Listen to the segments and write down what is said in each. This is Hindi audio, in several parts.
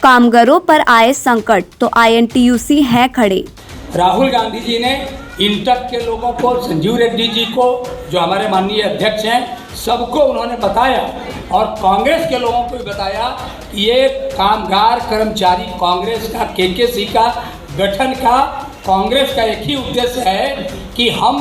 कामगारों पर आए संकट तो INTUC हैं खड़े। राहुल गांधी जी ने इंटक के लोगों को, संजीव रेड्डी जी को, जो हमारे माननीय अध्यक्ष हैं, सबको उन्होंने बताया और कांग्रेस के लोगों को भी बताया कि ये कामगार कर्मचारी कांग्रेस का KKC का गठन का कांग्रेस का एक ही उद्देश्य है कि हम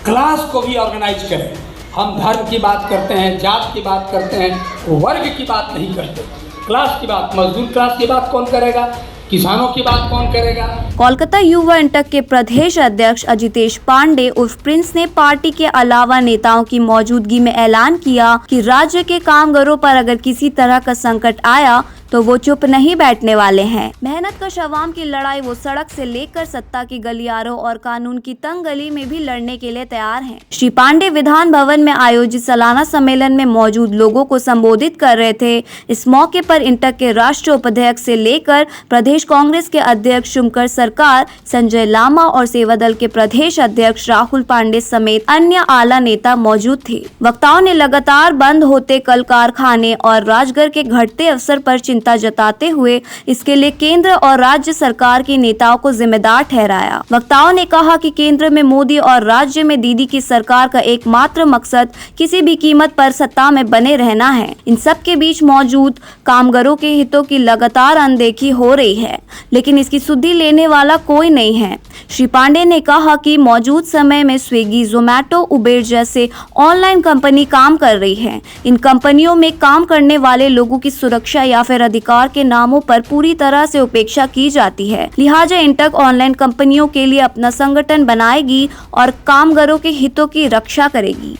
क्लास को भी ऑर्गेनाइज करें। हम धर्म की बात करते हैं, जात की बात करते हैं, वर्ग की बात नहीं करते। क्लास की बात, मजदूर क्लास की बात कौन करेगा, किसानों की बात कौन करेगा। कोलकाता युवा इंटक के प्रदेश अध्यक्ष अजितेश पांडे उर्फ प्रिंस ने पार्टी के अलावा नेताओं की मौजूदगी में ऐलान किया कि राज्य के कामगारों पर अगर किसी तरह का संकट आया तो वो चुप नहीं बैठने वाले हैं। मेहनत कश अवाम की लड़ाई वो सड़क से लेकर सत्ता की गलियारों और कानून की तंग गली में भी लड़ने के लिए तैयार हैं। श्री पांडे विधान भवन में आयोजित सालाना सम्मेलन में मौजूद लोगों को संबोधित कर रहे थे। इस मौके पर इंटक के राष्ट्रीय उपाध्यक्ष से लेकर प्रदेश कांग्रेस के अध्यक्ष शुभंकर सरकार, संजय लामा और सेवा दल के प्रदेश अध्यक्ष राहुल पांडे समेत अन्य आला नेता मौजूद थे। वक्ताओं ने लगातार बंद होते कल कारखाने और राजगर के घटते अवसर पर चिंता जताते हुए इसके लिए केंद्र और राज्य सरकार के नेताओं को जिम्मेदार ठहराया। वक्ताओं ने कहा कि केंद्र में मोदी और राज्य में दीदी की सरकार का एकमात्र मकसद किसी भी कीमत पर सत्ता में बने रहना है। इन सब के बीच मौजूद कामगारों के हितों की लगातार अनदेखी हो रही है, लेकिन इसकी सुधि लेने वाला कोई नहीं है। श्री पांडे ने कहा कि मौजूद समय में स्विगी, जोमैटो, उबेर जैसे ऑनलाइन कंपनी काम कर रही है। इन कंपनियों में काम करने वाले लोगों की सुरक्षा या फिर अधिकार के नामों पर पूरी तरह से उपेक्षा की जाती है। लिहाजा इंटक ऑनलाइन कंपनियों के लिए अपना संगठन बनाएगी और कामगारों के हितों की रक्षा करेगी।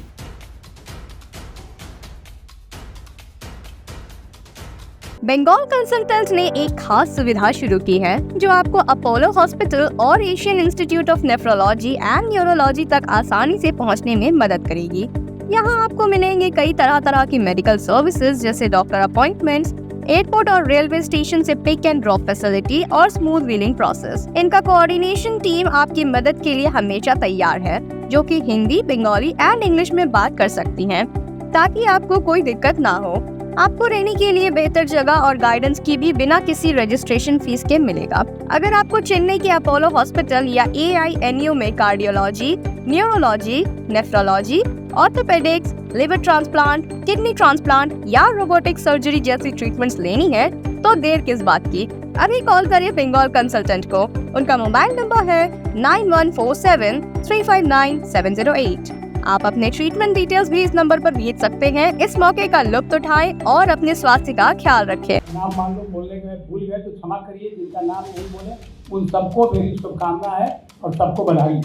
बंगाल कंसल्टेंट ने एक खास सुविधा शुरू की है जो आपको अपोलो हॉस्पिटल और Asian institute of nephrology and neurology तक आसानी से पहुंचने में मदद करेगी। यहां आपको मिलेंगे कई तरह की मेडिकल सर्विसेज जैसे डॉक्टर अपॉइंटमेंट्स, एयरपोर्ट और रेलवे स्टेशन से पिक एंड ड्रॉप फैसिलिटी और स्मूथ व्हीलिंग प्रोसेस। इनका कोऑर्डिनेशन टीम आपकी मदद के लिए हमेशा तैयार है, जो कि हिंदी, बंगाली एंड इंग्लिश में बात कर सकती हैं, ताकि आपको कोई दिक्कत ना हो। आपको रहने के लिए बेहतर जगह और गाइडेंस की भी बिना किसी रजिस्ट्रेशन फीस के मिलेगा। अगर आपको चेन्नई के अपोलो हॉस्पिटल या AINU में cardiology, neurology, nephrology, orthopaedics, liver transplant, kidney transplant या रोबोटिक सर्जरी जैसी ट्रीटमेंट्स लेनी है तो देर किस बात की। अभी कॉल करिए बंगाल कंसल्टेंट को। उनका मोबाइल नंबर है 9147359708। आप अपने ट्रीटमेंट डिटेल्स भी इस नंबर पर भेज सकते हैं। इस मौके का लुत्फ उठाएं और अपने स्वास्थ्य का ख्याल रखें। नाम मान लो बोलने में भूल गए तो क्षमा करिए, जिनका नाम नहीं बोले उन सबको मेरी शुभकामना है और सबको बधाई।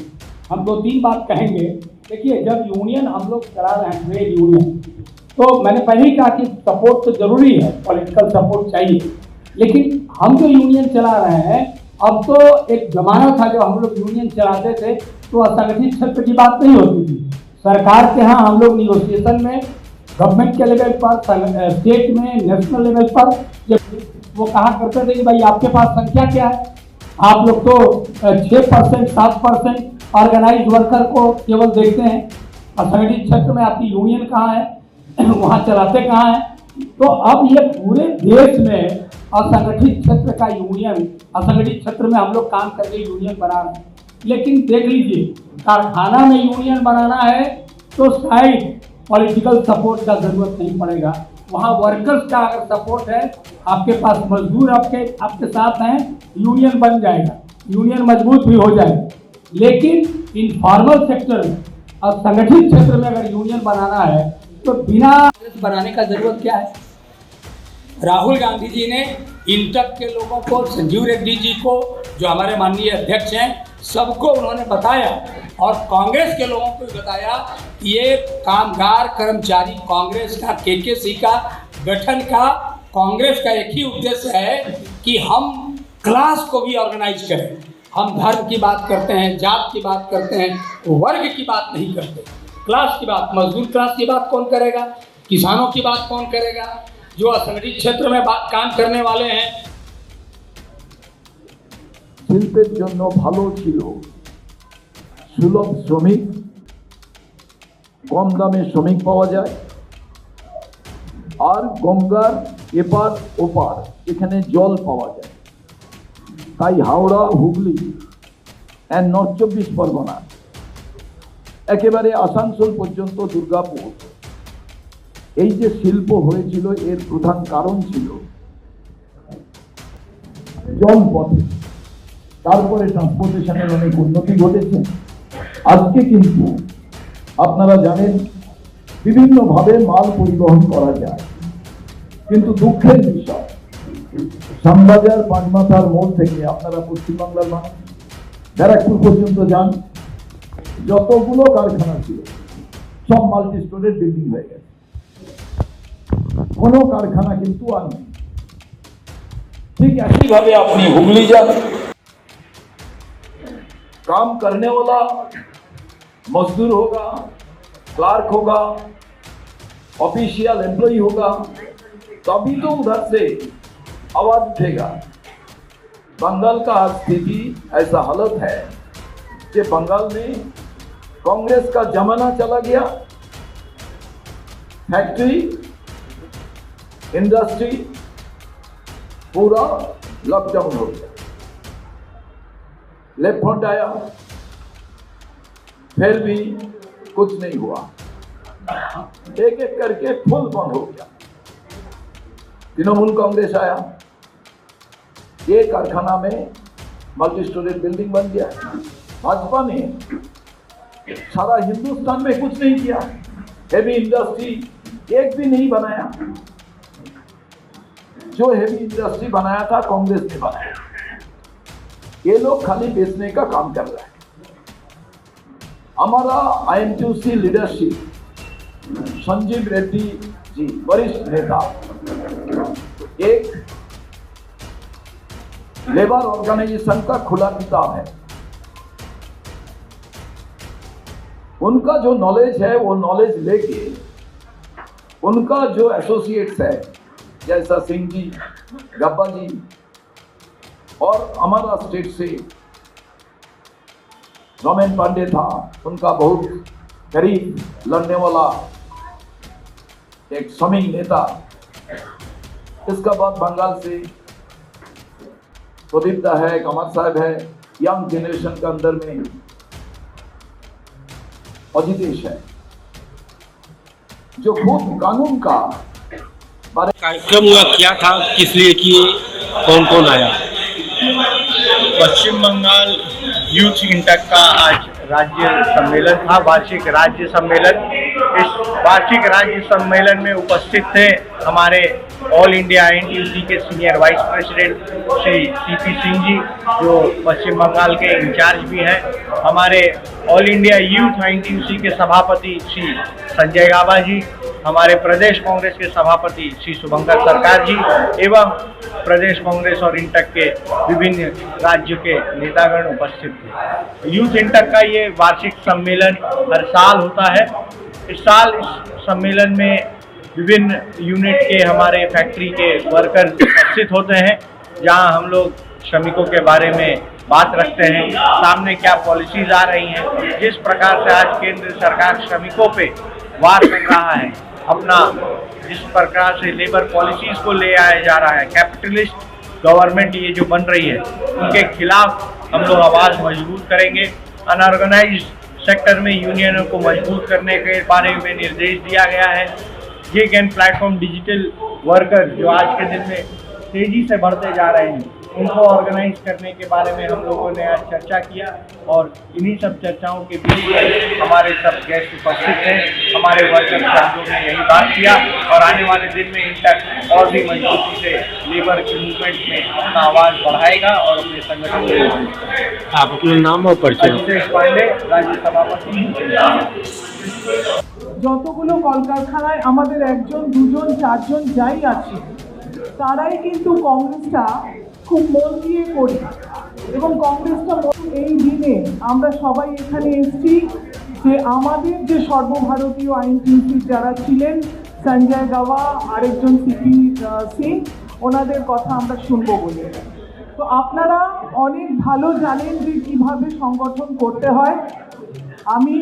हम 2-3 बात कहेंगे। देखिए, जब यूनियन हम लोग चला रहे हैं, ट्रेड यूनियन, तो मैंने पहले ही कहा कि सपोर्ट तो जरूरी है, पॉलिटिकल सपोर्ट चाहिए, लेकिन हम जो यूनियन चला रहे हैं, अब तो एक जमाना था जब हम लोग यूनियन चलाते थे तो असंगठित क्षेत्र की बात नहीं होती थी। सरकार के यहाँ हम लोग निगोशिएशन में, गवर्नमेंट के लेवल पर, स्टेट में, नेशनल लेवल पर, जब वो कहा करते थे कि भाई आपके पास संख्या क्या है, आप लोग तो 6%, 7% ऑर्गेनाइज वर्कर को केवल देखते हैं, असंगठित क्षेत्र में आपकी यूनियन कहाँ है, वहाँ चलाते कहाँ हैं। तो अब ये पूरे देश में असंगठित क्षेत्र का यूनियन, असंगठित क्षेत्र में हम लोग काम करके यूनियन बना रहे हैं। लेकिन देख लीजिए, कारखाना में यूनियन बनाना है तो शायद पॉलिटिकल सपोर्ट का जरूरत नहीं पड़ेगा। वहाँ वर्कर्स का अगर सपोर्ट है, आपके पास मजदूर आपके साथ हैं, यूनियन बन जाएगा, यूनियन मजबूत भी हो जाएगा। लेकिन इनफॉर्मल सेक्टर में और संगठित क्षेत्र में अगर यूनियन बनाना है तो बिना बनाने का जरूरत क्या है। राहुल गांधी जी ने इंटक के लोगों को, संजीव रेड्डी जी को, जो हमारे माननीय अध्यक्ष हैं, सबको उन्होंने बताया और कांग्रेस के लोगों को भी बताया कि ये कामगार कर्मचारी कांग्रेस का KKC का गठन का कांग्रेस का एक ही उद्देश्य है कि हम क्लास को भी ऑर्गेनाइज करें। हम धर्म की बात करते हैं, जात की बात करते हैं, वर्ग की बात नहीं करते। क्लास की बात, मजदूर क्लास की बात कौन करेगा, किसानों की बात कौन करेगा, जो असंगठित क्षेत्र में काम करने वाले हैं। শিল্পের জন্য ভালো ছিল সুলভ শ্রমিক, কম দামে শ্রমিক পাওয়া যায়, আর গঙ্গার এপার ওপার এখানে জল পাওয়া যায়। তাই হাওড়া, হুগলি অ্যান্ড নর্থ 24 পরগনা একেবারে আসানসোল পর্যন্ত দুর্গাপুর এই যে শিল্প হয়েছিল এর প্রধান কারণ ছিল জলপথে। তারপরে ট্রান্সপোর্টেশনের অনেক উন্নতি ঘটেছে। আজকে কিন্তু আপনারা জানেন বিভিন্নভাবে মাল পরিবহন করা যায়, কিন্তু দুঃখের বিষয় শ্যামবাজার পানমাথার মোড় থেকে আপনারা পশ্চিমবাংলার মানুষ ব্যারাকপুর পর্যন্ত যান, যতগুলো কারখানা ছিল সব মাল্টি স্টোরের বিল্ডিং হয়ে গেছে, কোনো কারখানা কিন্তু আর নেই। ঠিক ऐसी भावे अपनी हुगली जान काम करने वाला मजदूर होगा, क्लार्क होगा, ऑफिशियल एम्प्लॉय होगा, तभी तो उधर से आवाज उठेगा। बंगाल का स्थिति ऐसा हालत है कि बंगाल में कांग्रेस का जमाना चला गया। फैक्ट्री, इंडस्ट्री पूरा लॉकडाउन हो गया। लेफ्ट फ्रंट आया, फिर भी कुछ नहीं हुआ, एक एक करके फुल बंद हो गया। तृणमूल कांग्रेस आया, ये कारखाना में मल्टी स्टोरेज बिल्डिंग बन गया। भाजपा ने सारा हिंदुस्तान में कुछ नहीं किया, हेवी इंडस्ट्री एक भी नहीं बनाया। जो हेवी इंडस्ट्री बनाया था कांग्रेस ने बनाया। ये लोग खाली बेचने का काम कर रहे हैं। हमारा INTUC लीडरशिप संजीव रेड्डी जी वरिष्ठ नेता एक लेबर ऑर्गेनाइजेशन का खुला किताब है। उनका जो नॉलेज है वो नॉलेज लेके उनका जो एसोसिएट्स है जैसा सिंह जी, गब्बा जी और हमारा स्टेट से रोमेन पांडे था, उनका बहुत करीब लड़ने वाला एक श्रमिक नेता। इसका बाद बंगाल से प्रदीप दा है, कमर साहब है, यंग जनरेशन के अंदर में अजितेश है, जो खुद कानून का कार्यक्रम हुआ क्या था, किस लिए किए, कौन कौन आया? पश्चिम बंगाल यूथ इंटक का आज राज्य सम्मेलन था, वार्षिक राज्य सम्मेलन। इस वार्षिक राज्य सम्मेलन में उपस्थित थे हमारे ऑल इंडिया INTUC के senior vice president Shri CP Singh ji, जो पश्चिम बंगाल के इंचार्ज भी हैं, हमारे ऑल इंडिया यूथ INTUC के सभापति श्री संजय गाबा जी, हमारे प्रदेश कांग्रेस के सभापति श्री शुभंकर सरकार जी एवं प्रदेश कांग्रेस और इंटक के विभिन्न राज्यों के नेतागण उपस्थित थे। यूथ इंटक का ये वार्षिक सम्मेलन हर साल होता है। इस साल इस सम्मेलन में विभिन्न यूनिट के हमारे फैक्ट्री के वर्कर उपस्थित होते हैं, जहां हम लोग श्रमिकों के बारे में बात रखते हैं, सामने क्या पॉलिसीज आ रही हैं, जिस प्रकार से आज केंद्र सरकार श्रमिकों पे वार कर रहा है, अपना जिस प्रकार से लेबर पॉलिसीज को ले आया जा रहा है, कैपिटलिस्ट गवर्नमेंट ये जो बन रही है, उनके खिलाफ हम लोग आवाज़ मजबूत करेंगे। अनऑर्गेनाइज्ड सेक्टर में यूनियनों को मजबूत करने के बारे में निर्देश दिया गया है। Gig and platform digital worker जो आज के दिन में तेज़ी से बढ़ते जा रहे हैं, उनको ऑर्गेनाइज करने के बारे में हम लोगों ने आज चर्चा किया और इन्हीं सब चर्चाओं के बीच हमारे सब गेस्ट उपस्थित थे। हमारे वर्कर्स से हम लोगों ने यही बात किया और आने वाले दिन में इंटक और भी मजबूती से लेबर के मूवमेंट में अपना आवाज़ बढ़ाएगा और अपने संगठन में। आप अपना नाम और परिचय? अजितेश पांडे, राज्य सभापति। যতগুলো কলকারখানায় আমাদের একজন, দুজন, চারজন যাই আছে, তারাই কিন্তু কংগ্রেসটা খুব মন দিয়ে করি এবং কংগ্রেসটা এই দিনে আমরা সবাই এখানে এসেছি যে আমাদের যে সর্বভারতীয় INTUC যারা ছিলেন, সঞ্জয় গাওয়া, আরেকজন CP সিং, ওনাদের কথা আমরা শুনবো বলে। তো আপনারা অনেক ভালো জানেন যে কীভাবে সংগঠন করতে হয়। আমি